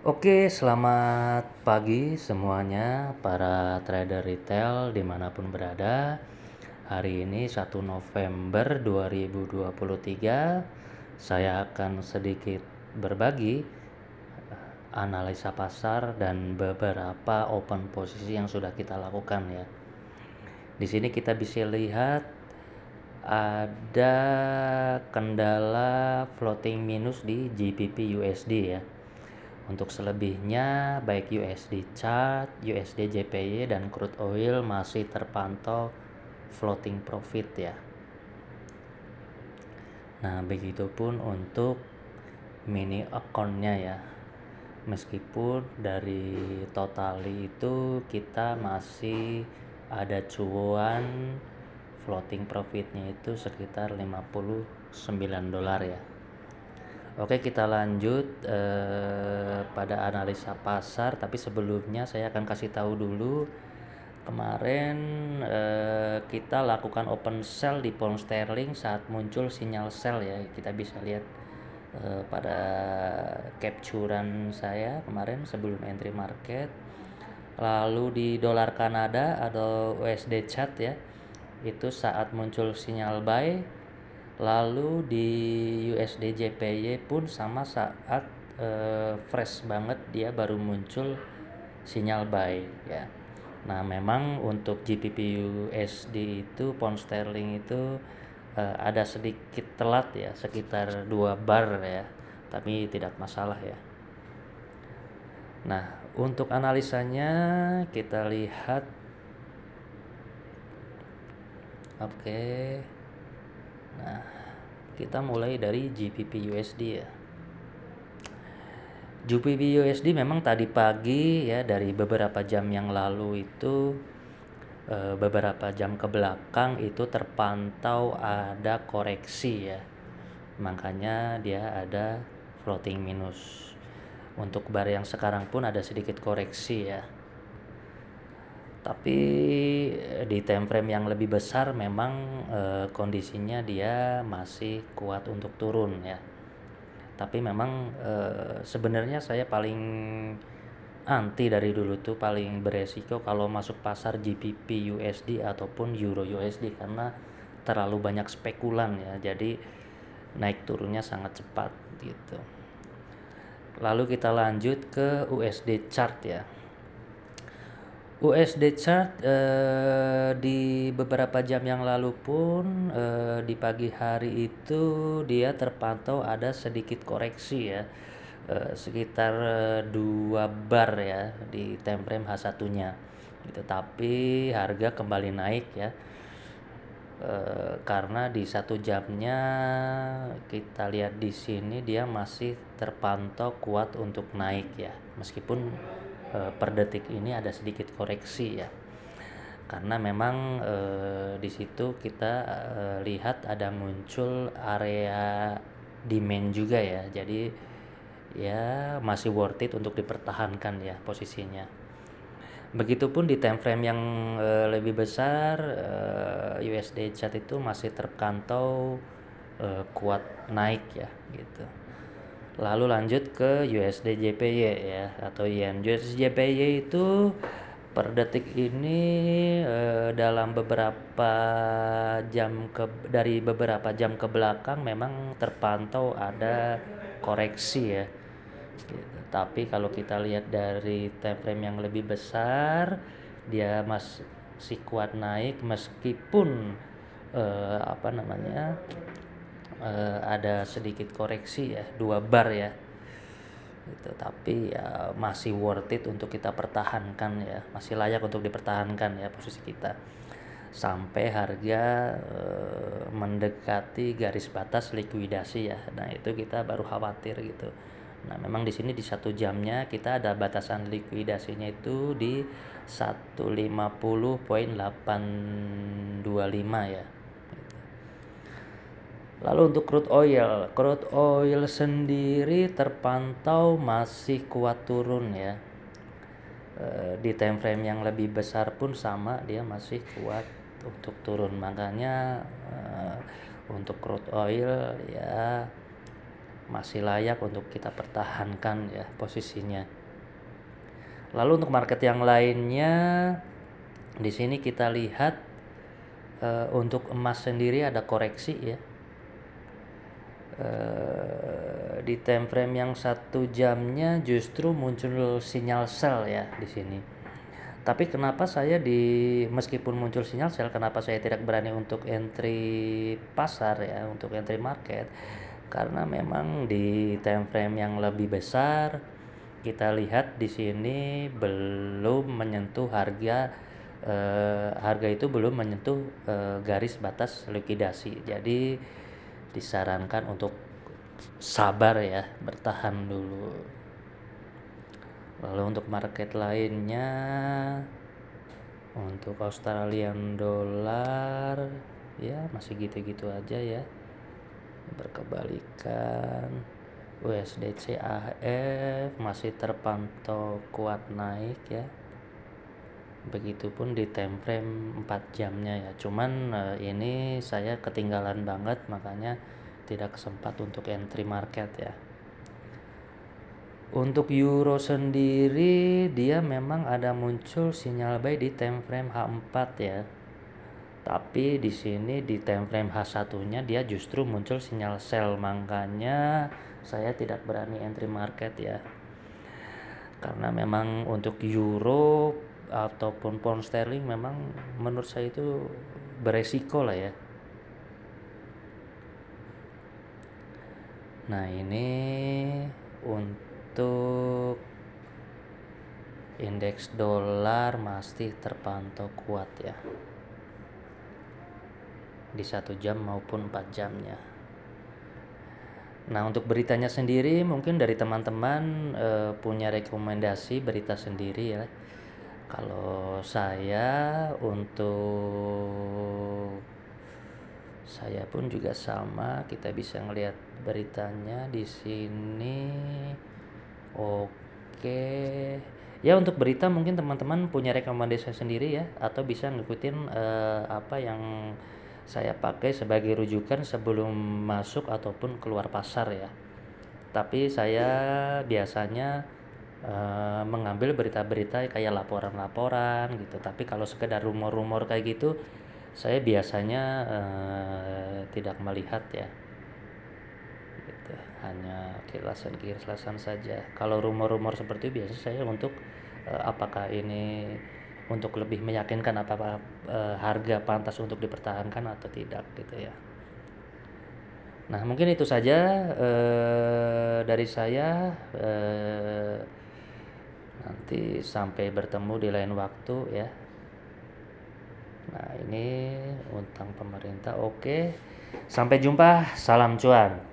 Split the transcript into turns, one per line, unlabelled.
Oke, selamat pagi semuanya para trader retail dimanapun berada. Hari ini 1 November 2023, saya akan sedikit berbagi analisa pasar dan beberapa open posisi yang sudah kita lakukan ya. Di sini kita bisa lihat ada kendala floating minus di GBP USD ya. Untuk selebihnya baik USD chart, USD JPY dan crude oil masih terpantau floating profit ya. Nah, begitupun untuk mini account-nya ya. Meskipun dari total itu kita masih ada cuan floating profitnya itu sekitar $59 ya. Oke, kita lanjut pada analisa pasar, tapi sebelumnya saya akan kasih tahu dulu kemarin kita lakukan open sell di pound sterling saat muncul sinyal sell ya. Kita bisa lihat pada capturean saya kemarin sebelum entry market. Lalu di dolar Kanada atau USD chart ya, itu saat muncul sinyal buy. Lalu di USD JPY pun sama saat fresh banget dia baru muncul sinyal buy ya. Nah, memang untuk GBP USD itu pound sterling itu ada sedikit telat ya, sekitar 2 bar ya. Tapi tidak masalah ya. Nah, untuk analisanya kita lihat. Oke. Nah, kita mulai dari GBP USD ya. GBP USD memang tadi pagi ya, dari beberapa jam yang lalu itu beberapa jam ke belakang itu terpantau ada koreksi ya. Makanya dia ada floating minus. Untuk bar yang sekarang pun ada sedikit koreksi ya. Tapi di time frame yang lebih besar memang kondisinya dia masih kuat untuk turun ya. Tapi memang sebenarnya saya paling anti dari dulu tuh, paling beresiko kalau masuk pasar GBP USD ataupun Euro USD karena terlalu banyak spekulan ya. Jadi naik turunnya sangat cepat gitu. Lalu kita lanjut ke USD chart ya. USD chart di beberapa jam yang lalu pun di pagi hari itu dia terpantau ada sedikit koreksi ya, sekitar 2 bar ya di time frame H1-nya gitu. Tapi harga kembali naik ya, karena di 1 jamnya kita lihat di sini dia masih terpantau kuat untuk naik ya, meskipun per detik ini ada sedikit koreksi ya, karena memang di situ kita lihat ada muncul area demand juga ya. Jadi ya masih worth it untuk dipertahankan ya posisinya. Begitupun di time frame yang lebih besar, USD chart itu masih terpantau kuat naik ya gitu. Lalu lanjut ke USD JPY ya atau yen. USD JPY itu per detik ini dalam beberapa dari beberapa jam ke belakang memang terpantau ada koreksi ya gitu. Tapi kalau kita lihat dari time frame yang lebih besar, dia masih kuat naik meskipun ada sedikit koreksi ya, 2 bar ya gitu. Tapi ya masih worth it untuk kita pertahankan ya, masih layak untuk dipertahankan ya posisi kita sampai harga mendekati garis batas likuidasi ya. Nah, itu kita baru khawatir gitu. Nah, memang di sini di 1 jamnya kita ada batasan likuidasinya itu di 150.825 ya. Lalu untuk crude oil sendiri terpantau masih kuat turun ya. Di time frame yang lebih besar pun sama, dia masih kuat untuk turun. Makanya untuk crude oil ya masih layak untuk kita pertahankan ya posisinya. Lalu untuk market yang lainnya, di sini kita lihat untuk emas sendiri ada koreksi ya. Di time frame yang 1 jamnya justru muncul sinyal sell ya di sini. Tapi kenapa saya meskipun muncul sinyal sell, kenapa saya tidak berani untuk entry pasar ya, untuk entry market? Karena memang di time frame yang lebih besar kita lihat di sini belum menyentuh harga itu belum menyentuh garis batas likuidasi. Jadi disarankan untuk sabar ya, bertahan dulu. Lalu untuk market lainnya, untuk Australian dollar ya masih gitu-gitu aja ya, berkebalikan. USD CAF masih terpantau kuat naik ya, begitupun di time frame 4 jamnya ya. Cuman ini saya ketinggalan banget, makanya tidak sempat untuk entry market ya. Untuk euro sendiri dia memang ada muncul sinyal buy di time frame H4 ya. Tapi di sini di time frame H1-nya dia justru muncul sinyal sell, makanya saya tidak berani entry market ya. Karena memang untuk euro ataupun pound sterling memang menurut saya itu beresiko lah ya. Nah, ini untuk indeks dolar masih terpantau kuat ya, di 1 jam maupun 4 jamnya. Nah, untuk beritanya sendiri mungkin dari teman-teman punya rekomendasi berita sendiri ya. Kalau saya pun juga sama, kita bisa ngelihat beritanya di sini. Oke. Ya, untuk berita mungkin teman-teman punya rekomendasi sendiri ya, atau bisa ngikutin apa yang saya pakai sebagai rujukan sebelum masuk ataupun keluar pasar ya. Tapi saya biasanya mengambil berita-berita kayak laporan-laporan gitu. Tapi kalau sekedar rumor-rumor kayak gitu, saya biasanya tidak melihat ya. Gitu. Hanya kilasan saja. Kalau rumor-rumor seperti itu biasanya saya untuk apakah ini untuk lebih meyakinkan apakah harga pantas untuk dipertahankan atau tidak gitu ya. Nah, mungkin itu saja dari saya. Nanti sampai bertemu di lain waktu ya. Nah, ini utang pemerintah. Oke. Sampai jumpa. Salam cuan.